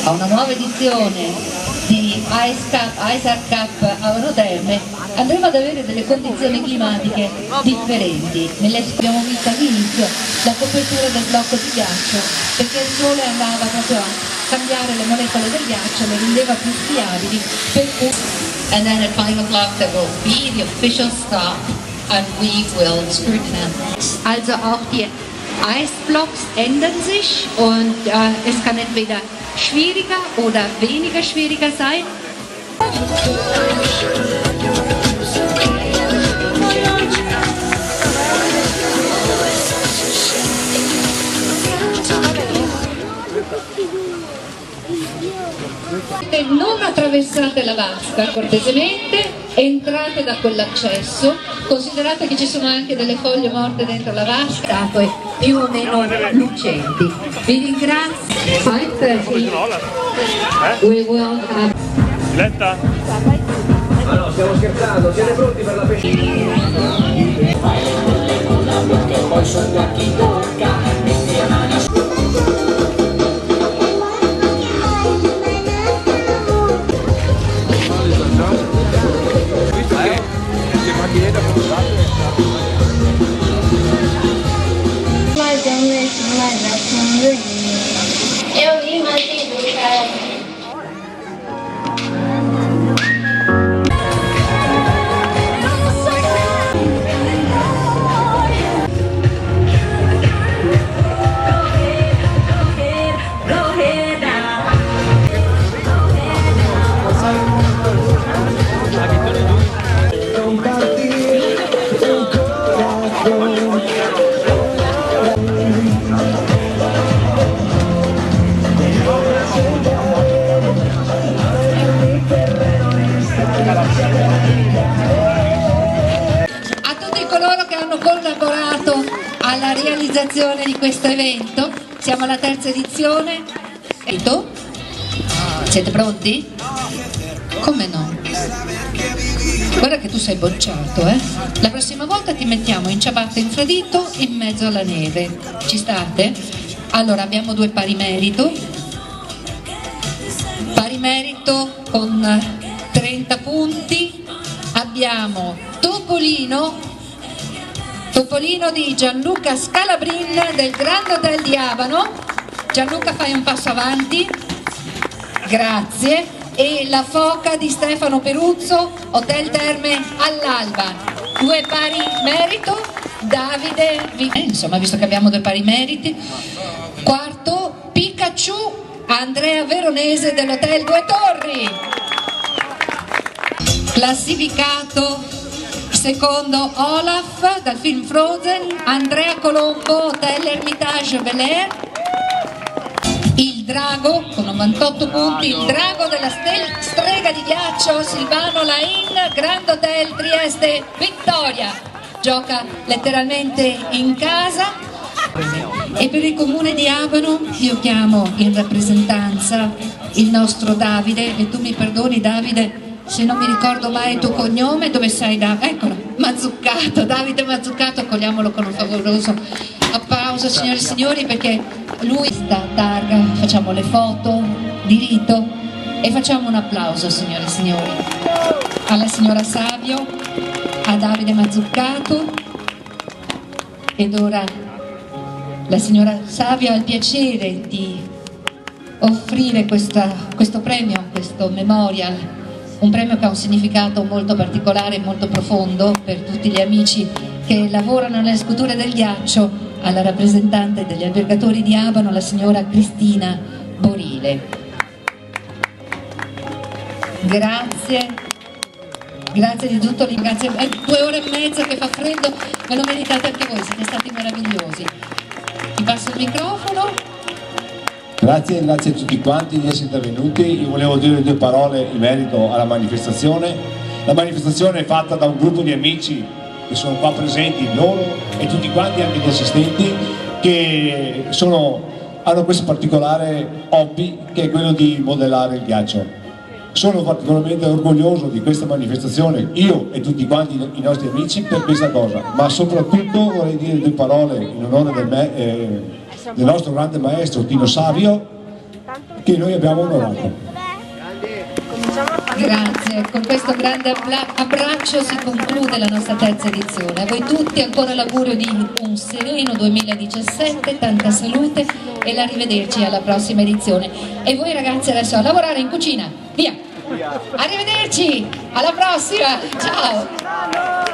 a una nuova edizione di Ice Cup a Oro Terme, andremo ad avere delle condizioni climatiche differenti. Abbiamo visto all'inizio la copertura del blocco di ghiaccio, perché il sole andava proprio a cambiare le molecole del ghiaccio, le rendeva più friabili, per cui... And then at 5 o'clock there will be the official stop and we will scrutinize. Also auch die Eisblocks ändern sich und es kann entweder schwieriger oder weniger schwieriger sein. Non attraversate la vasca cortesemente, entrate da quell'accesso, considerate che ci sono anche delle foglie morte dentro la vasca e più o meno lucenti. Vi ringrazio. 5:30 we will have... Diletta? No, stiamo scherzando, siete pronti per la pesca? Poi sotto a chi tocca, metti le mani. Eu imagino, cara. A tutti coloro che hanno collaborato alla realizzazione di questo evento, siamo alla terza edizione. Siete pronti? Come no? Guarda che tu sei bocciato, eh? La prossima volta ti mettiamo in ciabatte infradito in mezzo alla neve. Ci state? Allora abbiamo due pari merito con 30 punti. Abbiamo Topolino di Gianluca Scalabrin del Grand Hotel di Abano. Gianluca, fai un passo avanti, grazie. E la foca di Stefano Peruzzo, Hotel Terme all'Alba. Due pari merito, Davide, insomma, visto che abbiamo due pari meriti. Quarto, Pikachu, Andrea Veronese dell'Hotel Due Torri. Classificato secondo Olaf dal film Frozen, Andrea Colombo, Hotel Hermitage Bel Air. Il drago con 98 punti, il drago della strega di ghiaccio, Silvano Lain, Grand Hotel Trieste Vittoria. Gioca letteralmente in casa. E per il comune di Abano io chiamo in rappresentanza il nostro Davide, e tu mi perdoni Davide se non mi ricordo mai il tuo cognome. Dove sei Davide? Eccolo, Mazzuccato, Davide Mazzuccato, accogliamolo con un favoloso applauso, signore e signori, perché lui sta targa. Facciamo le foto di rito e facciamo un applauso, signore e signori, alla signora Savio, a Davide Mazzuccato. Ed ora la signora Savio ha il piacere di offrire questo premio, questo memorial, un premio che ha un significato molto particolare e molto profondo per tutti gli amici che lavorano nelle sculture del ghiaccio, alla rappresentante degli albergatori di Abano, la signora Cristina Borile. Grazie, grazie di tutto, grazie. 2 ore e mezza che fa freddo, me lo meritate anche voi, siete stati meravigliosi. Ti passo il microfono. Grazie a tutti quanti di essere intervenuti. Io volevo dire 2 parole in merito alla manifestazione. La manifestazione è fatta da un gruppo di amici che sono qua presenti, loro e tutti quanti, anche gli assistenti, che hanno questo particolare hobby che è quello di modellare il ghiaccio. Sono particolarmente orgoglioso di questa manifestazione, io e tutti quanti i nostri amici, per questa cosa, ma soprattutto vorrei dire 2 parole in onore del nostro grande maestro Tino Savio, che noi abbiamo onorato. Grazie, con questo grande abbraccio si conclude la nostra terza edizione. A voi tutti ancora l'augurio di un sereno 2017, tanta salute e l'arrivederci alla prossima edizione. E voi ragazzi adesso a lavorare in cucina, via! Arrivederci, alla prossima, ciao!